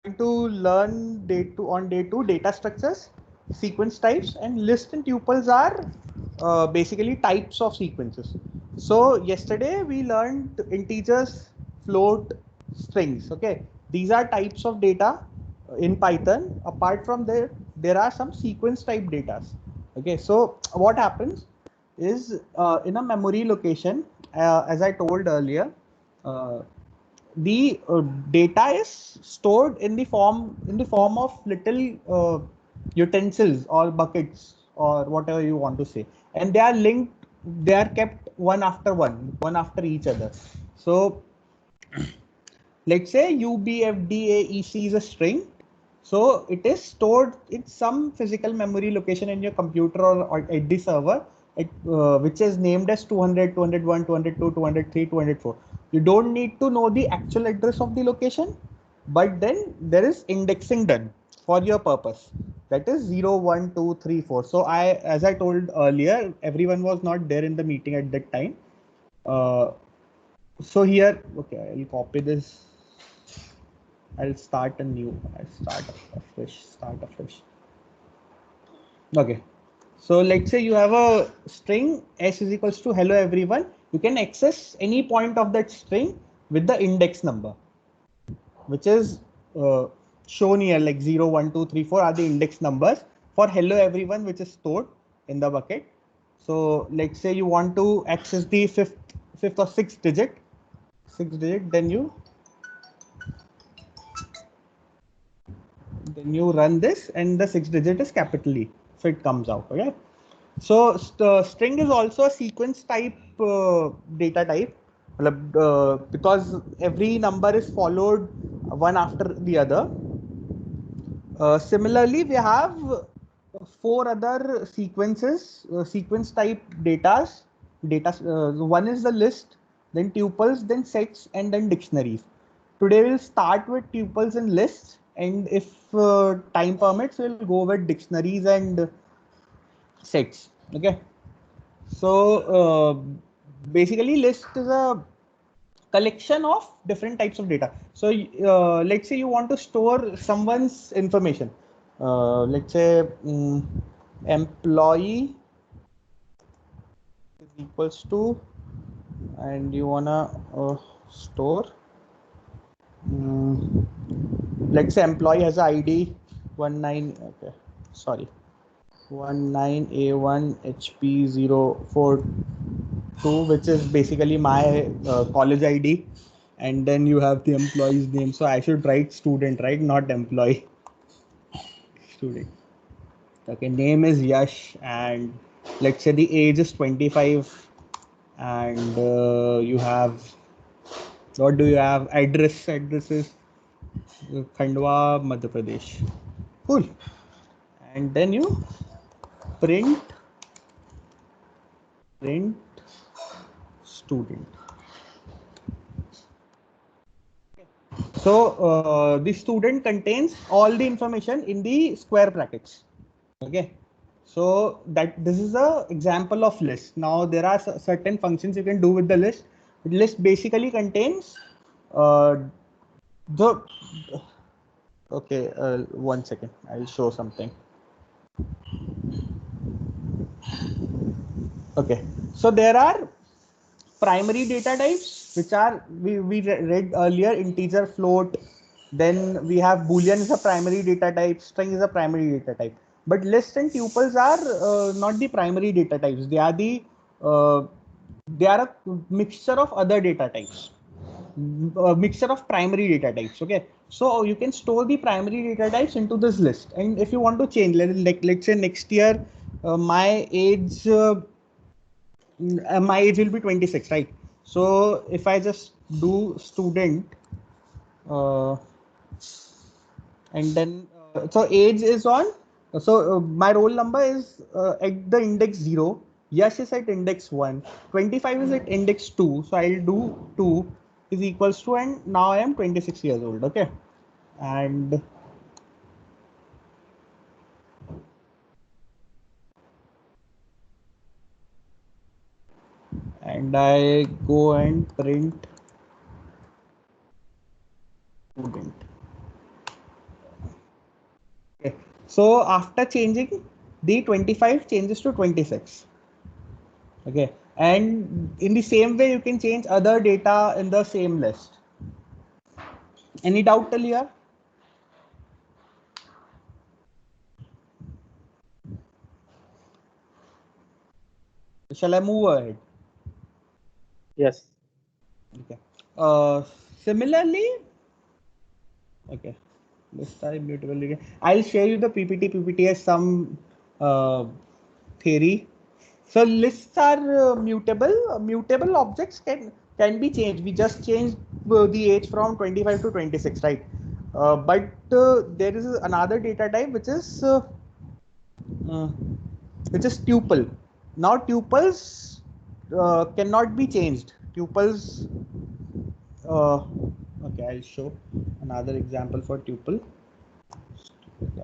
going to learn day two data structures, sequence types, and list and tuples are basically types of sequences. So yesterday we learned integers, float, strings. Okay, these are types of data in Python. Apart from there are some sequence type data. Okay, so what happens is in a memory location, as I told earlier. The data is stored in the form of little utensils or buckets or whatever you want to say, and they are linked, they are kept one after each other. So let's say UBFDAEC is a string, so it is stored in some physical memory location in your computer or at the server, which is named as 200, 201, 202, 203, 204. You don't need to know the actual address of the location, but then there is indexing done for your purpose. That is 0, 1, 2, 3, 4. So as I told earlier, everyone was not there in the meeting at that time. So here, okay, I'll copy this. I'll start a new. I start afresh. Start afresh. Okay. So let's say you have a string s is equals to hello everyone. You can access any point of that string with the index number, which is shown here, like 0, 1, 2, 3, 4 are the index numbers for hello everyone, which is stored in the bucket. So let's say you want to access the fifth or sixth digit, then you run this and the sixth digit is capital E, so it comes out. Okay, so string is also a sequence type data type, because every number is followed one after the other. Similarly, we have four other sequence type one is the list, then tuples, then sets, and then dictionaries. Today we'll start with tuples and lists, and if time permits, we'll go with dictionaries and sets. Okay, so basically list is a collection of different types of data. So let's say you want to store someone's information. Let's say employee is equals to, and you wanna store. Um, let's say employee has a ID 19. Okay, sorry, 19A1HP042, which is basically my college ID, and then you have the employee's name. So I should write student, right? Not employee. Student. Okay, name is Yash, and let's say the age is 25, and you have, what do you have? Address is Khandwa, Madhya Pradesh. Cool. And then you print print student. So the student contains all the information in the square brackets. Okay. So that this is a example of list. Now there are certain functions you can do with the list. The list basically contains the. Okay, 1 second. I'll show something. Okay. So there are primary data types, which are we read earlier, integer, float. Then we have boolean is a primary data type, string is a primary data type. But list and tuples are not the primary data types. Uh, they are a mixture of other data types, a mixture of primary data types. Okay, so you can store the primary data types into this list, and if you want to change, let's say next year my age will be 26, right? So if I just do student, uh, and then so age is on, so my roll number is at the index 0, Yash is at index 1, 25 is at index 2, so I'll do 2 is equals to, and now I am 26 years old. Okay, and I go and print student. So after changing, the 25 changes to 26. Okay, and in the same way you can change other data in the same list. Any doubt till here? Shall I move ahead? Yes. Okay. Similarly, okay. List are immutable again. I'll share you the PPT as some theory. So lists are mutable. Mutable objects can be changed. We just changed the age from 25 to 26, right? But there is another data type uh, which is tuple. Now tuples cannot be changed. Tuples. Okay, I'll show another example for tuple. The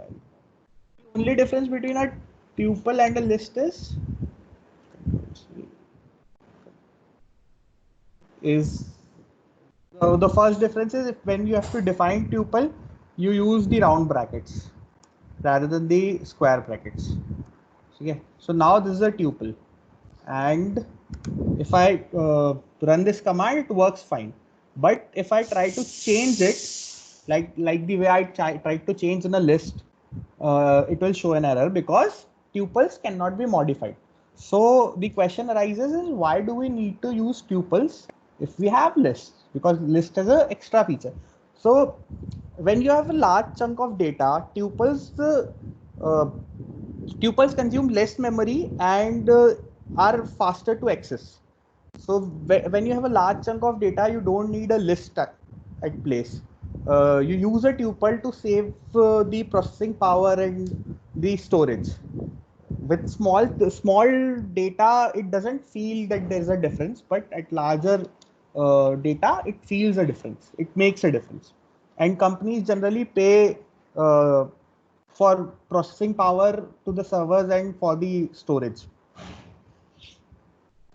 only difference between a tuple and a list is the first difference is if when you have to define tuple, you use the round brackets rather than the square brackets. Okay, so now this is a tuple, and if I run this command, it works fine. But if I try to change it, like the way I tried to change in a list, it will show an error because tuples cannot be modified. So the question arises is why do we need to use tuples if we have lists? Because list has an extra feature. So when you have a large chunk of data, tuples consume less memory and are faster to access. So when you have a large chunk of data, you don't need a list at place. You use a tuple to save the processing power and the storage. With small data, it doesn't feel that there's a difference, but at larger data, it feels a difference. It makes a difference, and companies generally pay for processing power to the servers and for the storage.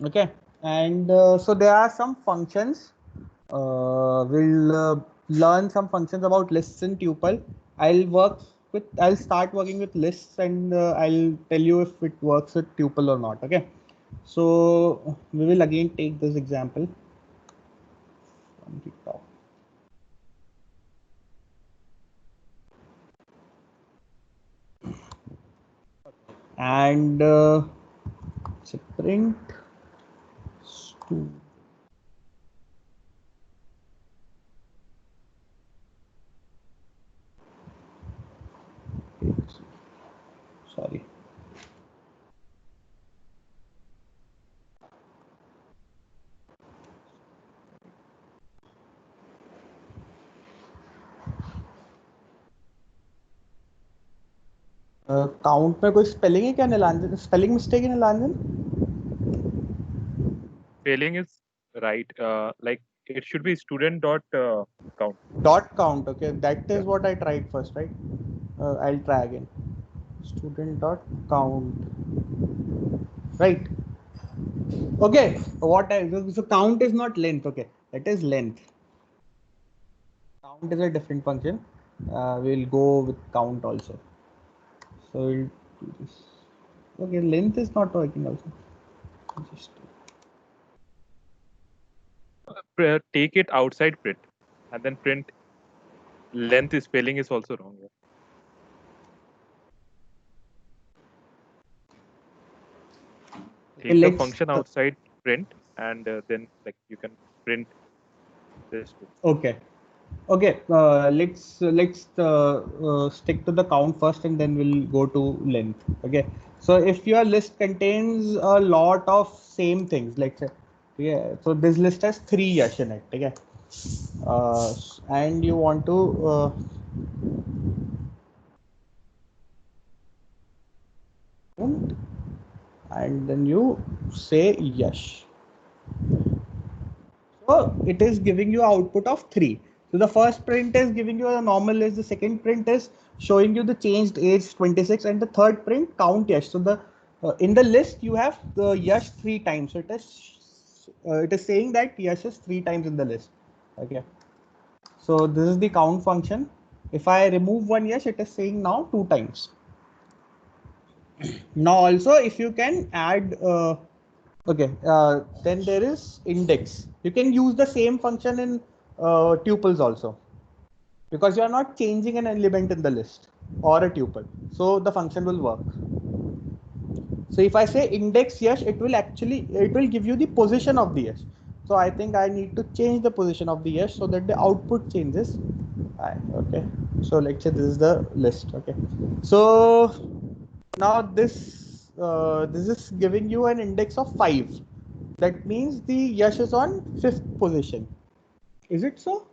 Okay, and so there are some functions. We'll learn some functions about lists in tuple. I'll start working with lists, and I'll tell you if it works with tuple or not. Okay, so we will again take this example from the top. And so print sorry. Count में कोई spelling है क्या Nilanjan? Spelling mistake है Nilanjan? Spelling is right. Like it should be student dot count. Dot count. Okay, that is what I tried first, right? I'll try again. Student dot count. Right. Okay. What I so count is not length. Okay, that is length. Count is a different function. We'll go with count also. So we'll do this. Okay, length is not working also. Just Take it outside print, and then print length spelling is also wrong. Take the function outside print, and then like you can print this too. Okay. Okay, let's stick to the count first, and then we'll go to length. Okay, so if your list contains a lot of same things, like say, yeah, so this list has 3 Yash in it. Okay, and you want to and then you say Yash. So it is giving you output of 3. So the first print is giving you a normal list. The second print is showing you the changed age 26, and the third print count Yash. So the in the list you have the Yash 3 times. So it is saying that Yash is 3 times in the list. Okay. So this is the count function. If I remove one Yash, it is saying now 2 times. Now also if you can add then there is index. You can use the same function in tuples also, because you are not changing an element in the list or a tuple, so the function will work. So if I say index yes, it will give you the position of the yes. So I think I need to change the position of the yes so that the output changes. Okay, so let's say this is the list. Okay, so now this is giving you an index of 5. That means the Yash is on 5th position. Is it so?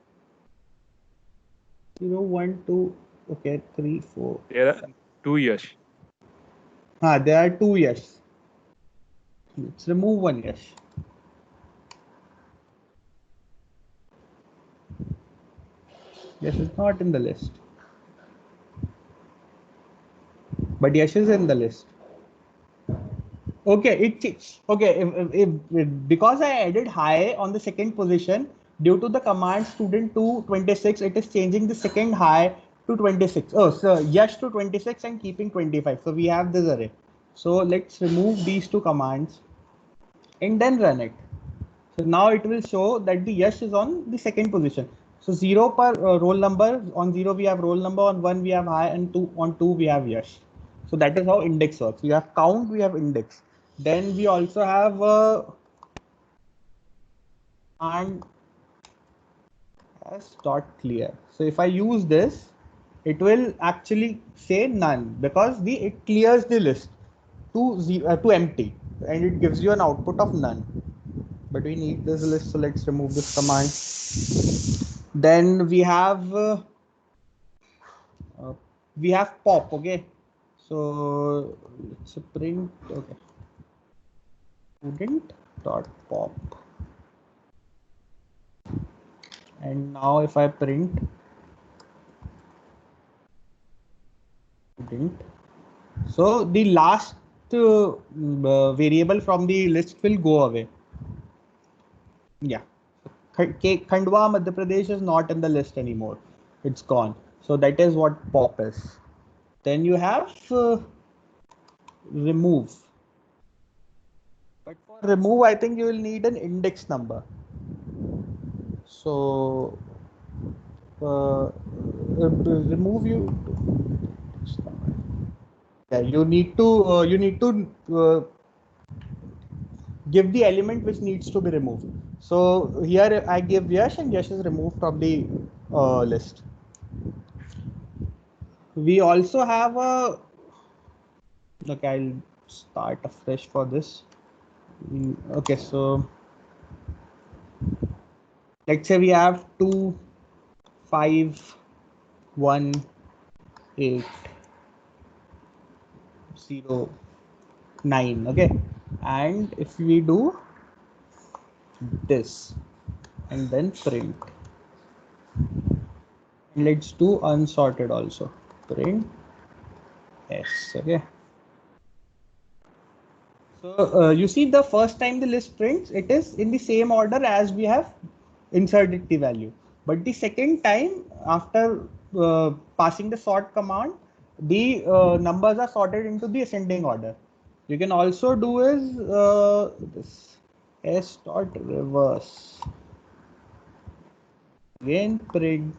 0, 1, 2, okay, 3, 4. There are 2 Yash. There are 2 Yash. Let's remove 1 Yash. Yash is not in the list. But Yash is in the list. Okay, because I added high on the 2nd position due to the command student to 26, it is changing the second high to 26. Oh, so Yash to 26 and keeping 25. So we have this array. So let's remove these 2 commands and then run it. So now it will show that the Yash is on the 2nd position. So 0 per roll number, on 0 we have roll number, on 1 we have high, and on 2 we have Yash. So that is how index works. We have count, we have index. Then we also have and as dot clear. So if I use this, it will actually say none, because it clears the list to empty, and it gives you an output of none. But we need this list, so let's remove this command. Then we have pop. Okay, so let's print. Okay, student dot pop, and now if I print student, so the last variable from the list will go away. Yeah, Khandwa, Madhya Pradesh is not in the list anymore. It's gone. So that is what pop is. Then you have remove. But for remove, I think you will need an index number. So remove you need to give the element which needs to be removed. So here I give Yash, and Yash is removed from the list. We also have a, okay, I'll start afresh for this. Okay, so let's say we have 2, 5, 1, 8, 0, 9. Okay, and if we do this and then print, let's do unsorted also, print s. Okay, so you see, the first time the list prints, it is in the same order as we have inserted the value, but the second time after passing the sort command, the numbers are sorted into the ascending order. You can also do is this s dot reverse, again print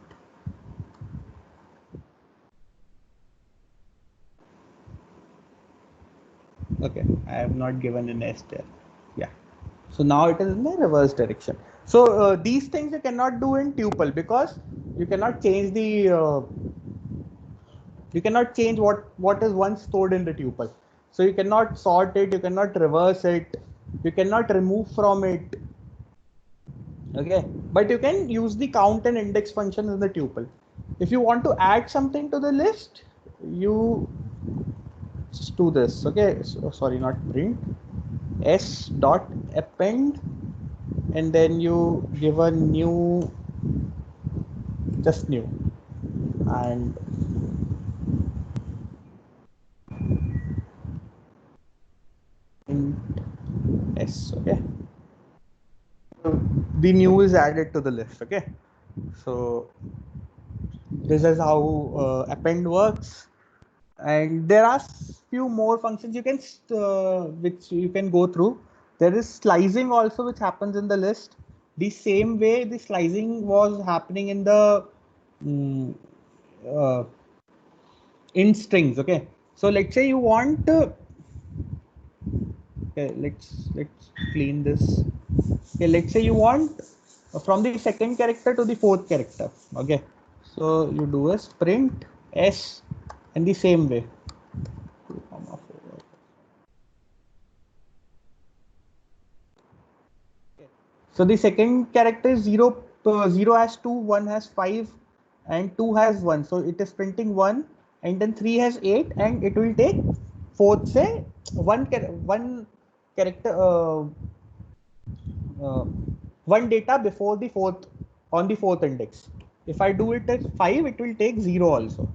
okay, I have not given an s there. Yeah, so now it is in the reverse direction. So these things you cannot do in tuple, because you cannot change the you cannot change what is once stored in the tuple. So you cannot sort it, you cannot reverse it, you cannot remove from it. Okay, but you can use the count and index function in the tuple. If you want to add something to the list, you just do this. Okay, so, sorry, not print, s dot append, and then you give a new, just new, and s. Okay, the new is added to the list. Okay, so this is how append works. And there are few more functions you can which you can go through. There is slicing also, which happens in the list. The same way the slicing was happening in the mm, uh, in strings. Okay, so let's say you want okay, let's clean this. Okay, let's say you want from the second character to the fourth character. Okay, so you do a print s in the same way. 2, 4. So the second character is 0, 0 has 2, 1 has 5, and 2 has 1. So it is printing 1, and then 3 has 8, and it will take fourth, say, one character, uh, one data before the fourth, on the fourth index. If I do it at 5, it will take 0 also.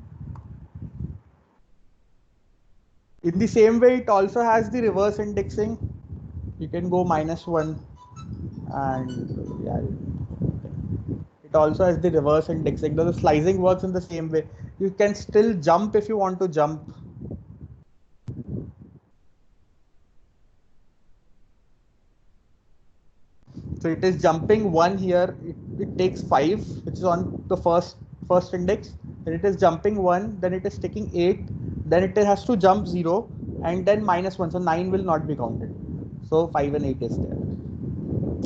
In the same way, it also has the reverse indexing. You can go -1, and yeah, it also has the reverse indexing. The slicing works in the same way. You can still jump if you want to jump. So it is jumping 1 here. It takes 5, which is on the first index. Then it is jumping 1. Then it is taking 8. Then it has to jump 0, and then -1. So 9 will not be counted. So 5 and 8 is there.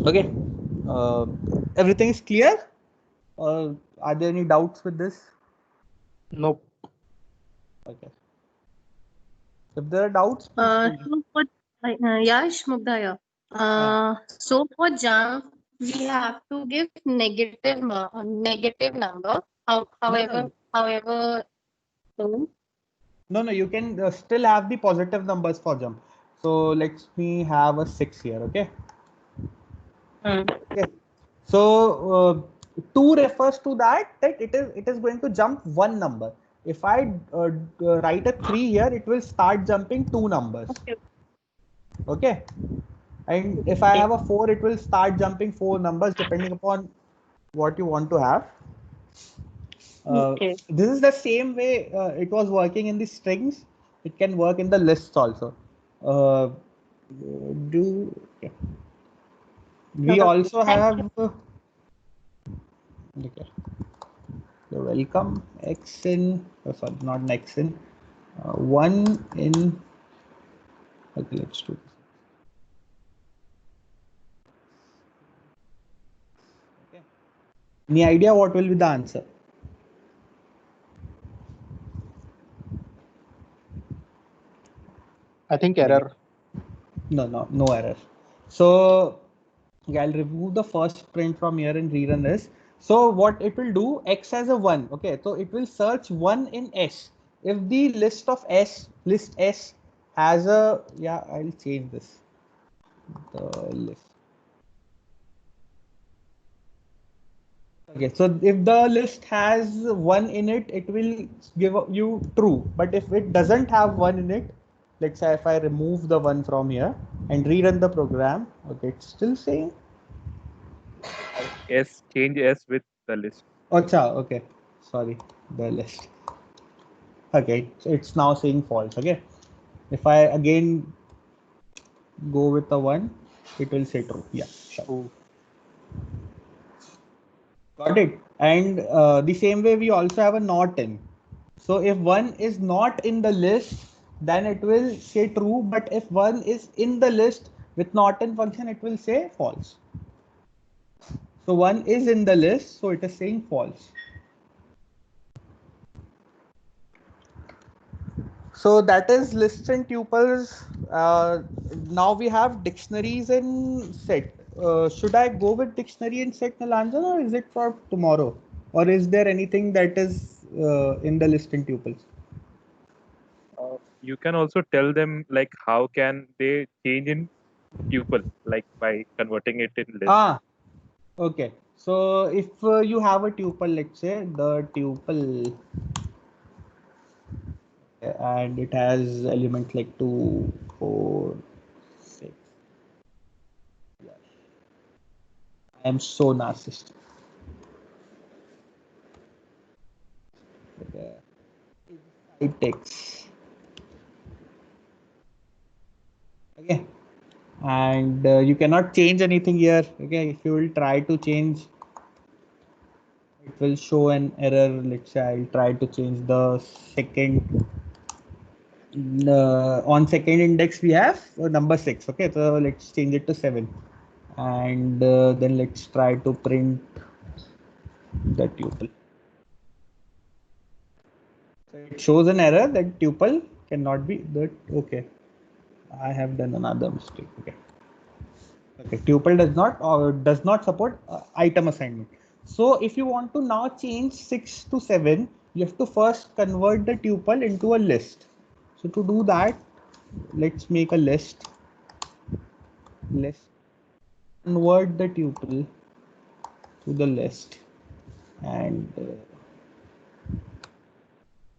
Okay. Uh, Everything is clear. Are there any doubts with this? Nope. Okay. If there are doubts, please tell me. So for Yash Mugdaya, so for jump we have to give negative number. However, so No, you can still have the positive numbers for jump. So let me have a 6 here. Okay. Okay. So 2 refers to that it is going to jump one number. If I write a 3 here, it will start jumping 2 numbers. Okay. And if I have a 4, it will start jumping 4 numbers depending upon what you want to have. okay. This is the same way it was working in the strings. It can work in the lists also. Uh, okay. We also have okay. You're welcome. X in, sorry, not an X in, 1 in. Okay, let's do this. Okay. Any idea what will be the answer? I think error. No error. So okay, I'll remove the first print from here and rerun this. So what it will do, X has a 1. Okay, so it will search 1 in S. If the list S has a, yeah, I'll change this. The list. Okay, so if the list has 1 in it, it will give you true. But if it doesn't have 1 in it, let's say if I remove the 1 from here and rerun the program, okay, it's still saying. Change S with the list. Acha, okay, sorry, the list. Okay, so it's now saying false. Okay, if I again go with the 1, it will say true. Yeah, sure. Ooh. Got it. And the same way we also have a not in. So if 1 is not in the list, then it will say true. But if 1 is in the list with not in function, it will say false. So 1 is in the list, so it is saying false. So that is lists and tuples. Now we have dictionaries and set. Should I go with dictionary and set, Nilanjan, or is it for tomorrow? Or is there anything that is in the list and tuples? You can also tell them like how can they change in tuple, like by converting it in list. Okay. So if you have a tuple, let's say the tuple, and it has elements like 2, 4, 6. Yeah. I am so narcissistic. Okay. It takes. and you cannot change anything here. Okay, if you will try to change, it will show an error. Let's say I'll try to change the second. On second index we have number 6. Okay, so let's change it to 7, and then let's try to print the tuple. So it shows an error that tuple cannot be that. Okay, I have done another mistake. Okay. Okay, tuple does not support item assignment. So if you want to now change 6 to 7, you have to first convert the tuple into a list. So to do that, let's make a list. Let's convert the tuple to the list, and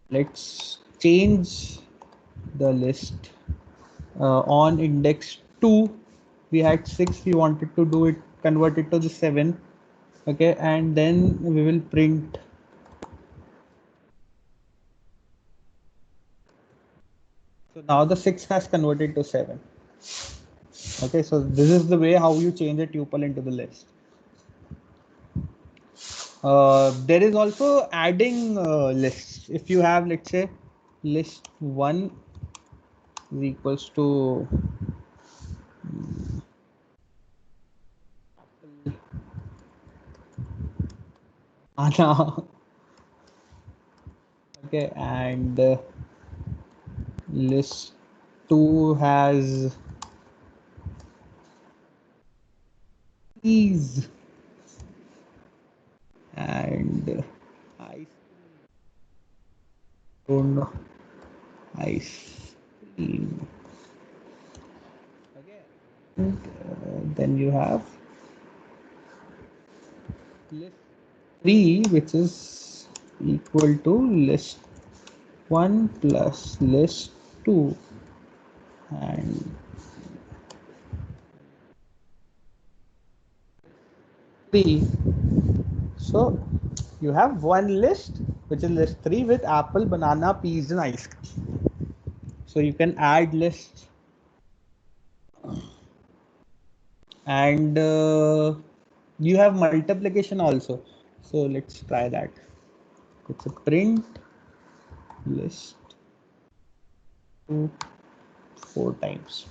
let's change the list on index 2. We had 6, we wanted to do it, convert it to the 7. Okay, and then we will print so now the 6 has converted to 7. Okay, so this is the way how you change a tuple into the list. There is also adding lists. If you have, let's say, list 1 is equals to Anna. Okay, and list 2 has these, and I don't know, ice cream. Okay, and then you have list 3, which is equal to list 1 plus list 2, and 3. So you have one list, which is list 3 with apple, banana, peas, and ice cream. So you can add lists, and you have multiplication also. So let's try that. It's a print list 2 4 times.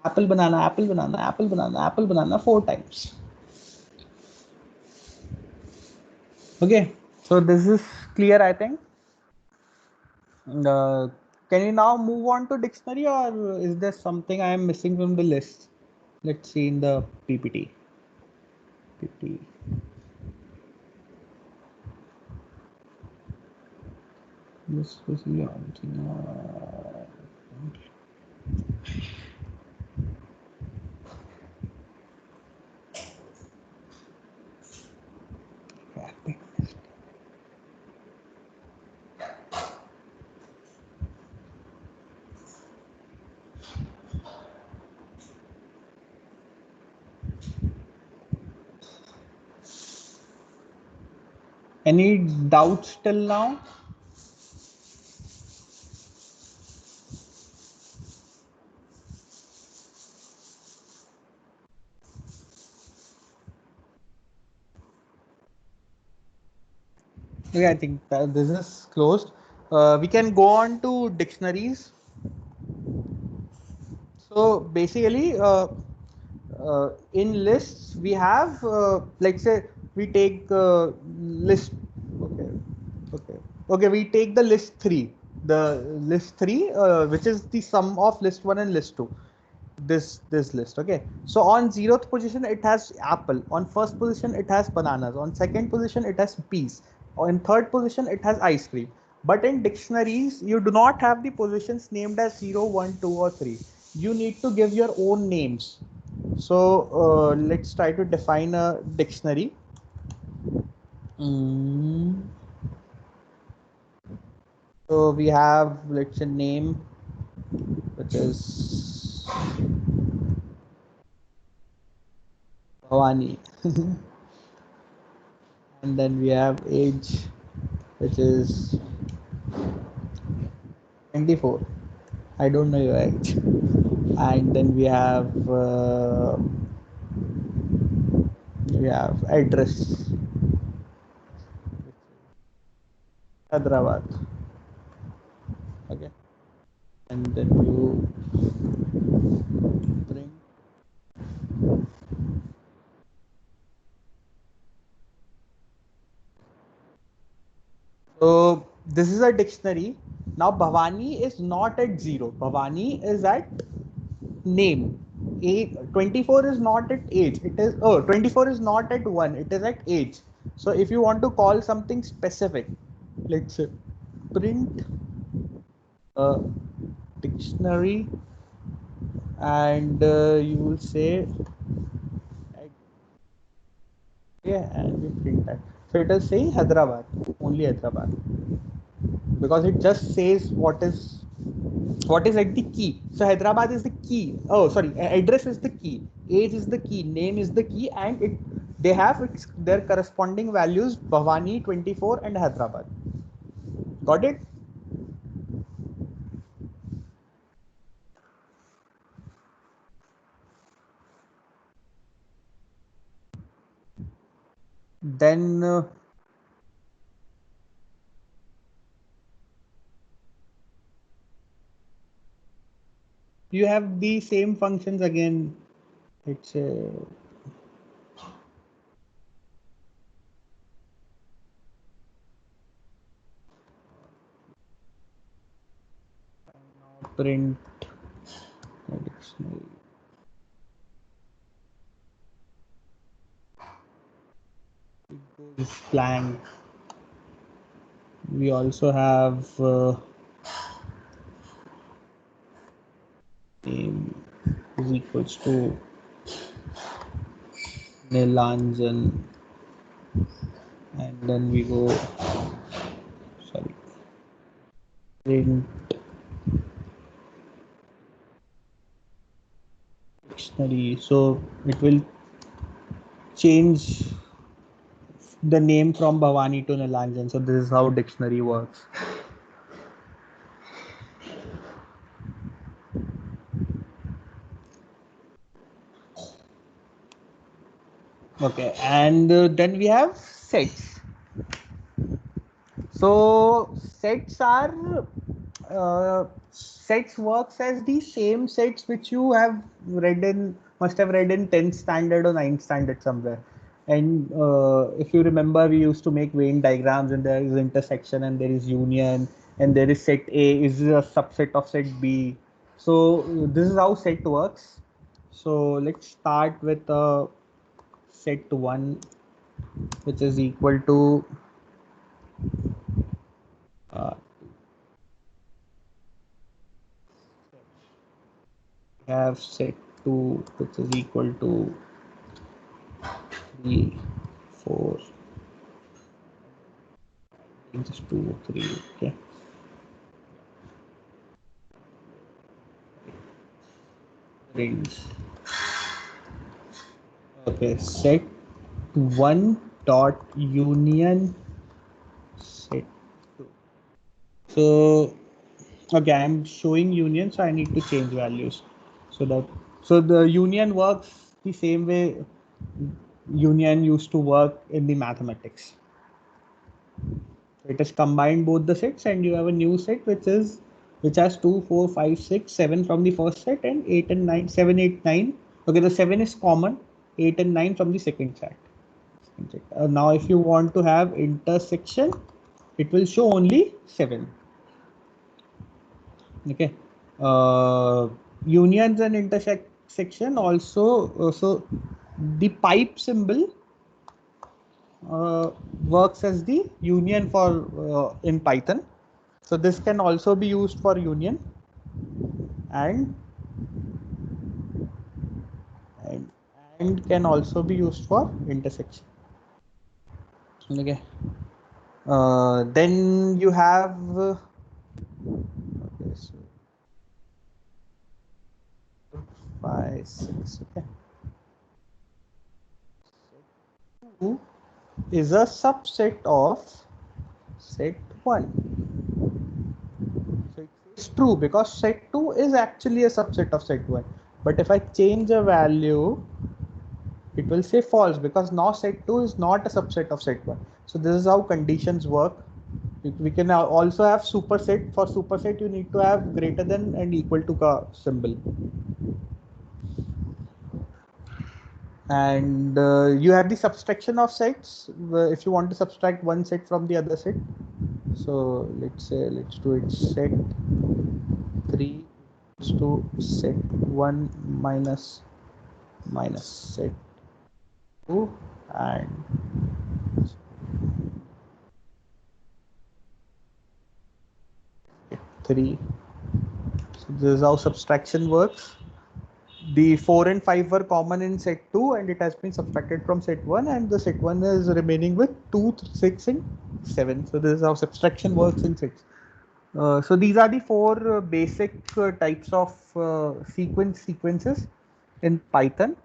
Apple, banana, apple, banana, apple, banana, apple, banana 4 times. Okay, so this is clear, I think. Can we now move on to dictionary, or is there something I am missing from the list? Let's see in the PPT. This was Any doubts till now? Okay, I think that this is closed. We can go on to dictionaries. So basically, in lists we have, let's say we take list. Okay. We take the list 3. The list 3, which is the sum of list 1 and list 2. This list. Okay, so on 0th position it has apple, on 1st position it has bananas, on 2nd position it has peas, in 3rd position it has ice cream. But in dictionaries you do not have the positions named as 0, 1, 2 or 3. You need to give your own names. So let's try to define a dictionary. So we have, let's say, name, which is Bhavani. And then we have age, which is 24. I don't know your age. and then we have address, Hyderabad. Okay, and then you bring. So this is a dictionary. Now Bhavani is not at 0. Bhavani is at name. 24 is not at age. It is 24 is not at 1. It is at age. So if you want to call something specific, let's say print a dictionary, and you will say, yeah, and you print that. So it will say Hyderabad, only Hyderabad, because it just says what is at the key. So Hyderabad is the key. Oh, sorry, address is the key, age is the key, name is the key, and they have their corresponding values: Bhavani, 24, and Hyderabad. Got it? Then you have the same functions again. It's print a dictionary. It goes blank. We also have name is equals to Nilanjan, and then we go, sorry, print dictionary. So it will change the name from Bhavani to Nilanjan. So this is how dictionary works. Okay, and then we have sets. So sets works as the same sets which you have must have read in 10th standard or 9th standard somewhere. And if you remember, we used to make Venn diagrams, and there is intersection, and there is union, and there is set A is a subset of set B. So this is how set works. So let's start with set 1, which is equal to uh, have set 2, which is equal to 3, 4, just 2, 3. Okay. Range. Okay. Set 1 dot union set 2. So okay, I'm showing union, so I need to change values. So the union works the same way union used to work in the mathematics. It has combined both the sets, and you have a new set which has 2, 4, 5, 6, 7 from the first set, and 8 and 9, 7, 8, 9. Okay, the 7 is common, 8 and 9 from the second set. Now if you want to have intersection, it will show only 7. Okay. Unions and intersection also, so the pipe symbol works as the union for in Python. So this can also be used for union, and can also be used for intersection. Okay. Then you have okay, so 5, 6. Okay. 2 is a subset of set 1. So it is true because set 2 is actually a subset of set 1. But if I change a value, it will say false because now set 2 is not a subset of set 1. So this is how conditions work. We can also have superset. For superset, you need to have greater than and equal to ka symbol. And you have the subtraction of sets if you want to subtract one set from the other set. So let's do it set 3 to set 1 minus set 2 and set 3. So this is how subtraction works. The 4 and 5 were common in set 2 and it has been subtracted from set 1, and the set 1 is remaining with 2, 6 and 7. So this is how subtraction works in sets. So these are the four basic types of sequences in Python,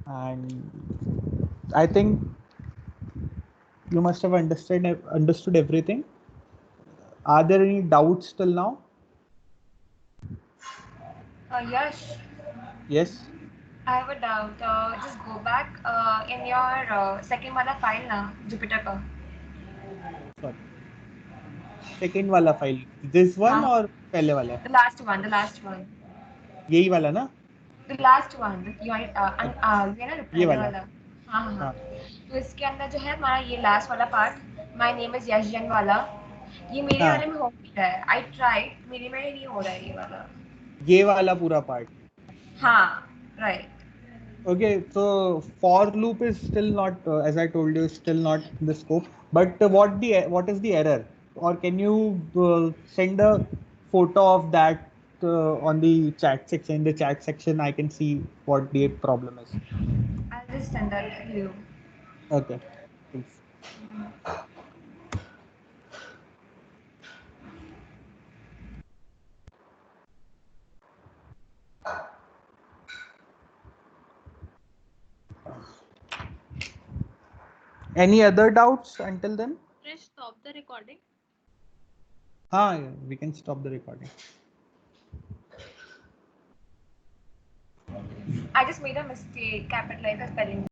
and I think you must have understood everything. Are there any doubts till now? Yash, Yes. I have a doubt. Just go back in your second wala file na, Jupyter ka. Sorry. Second वाला file. This one हाँ. or पहले वाला? The last one. यही वाला ना? The last one. ये ना ये पहले वाला. वाला. हाँ हाँ. हाँ. तो इसके अंदर जो है हमारा ये लास्ट वाला पार्ट, माय नेम इज यशजन वाला, ये मेरे हाँ. वाले में हो नहीं रहा है. आई ट्राइड, मेरे में नहीं हो रहा है ये वाला. ये वाला पूरा part. हाँ, right. Okay, so for loop is still not, as I told you, still not in the scope. But what is the error? Or can you send a photo of that on the chat section? In the chat section, I can see what the problem is. I'll just send that to you. Okay, please. Any other doubts until then? Press stop the recording. We can stop the recording. I just made a mistake, capitalize the spelling.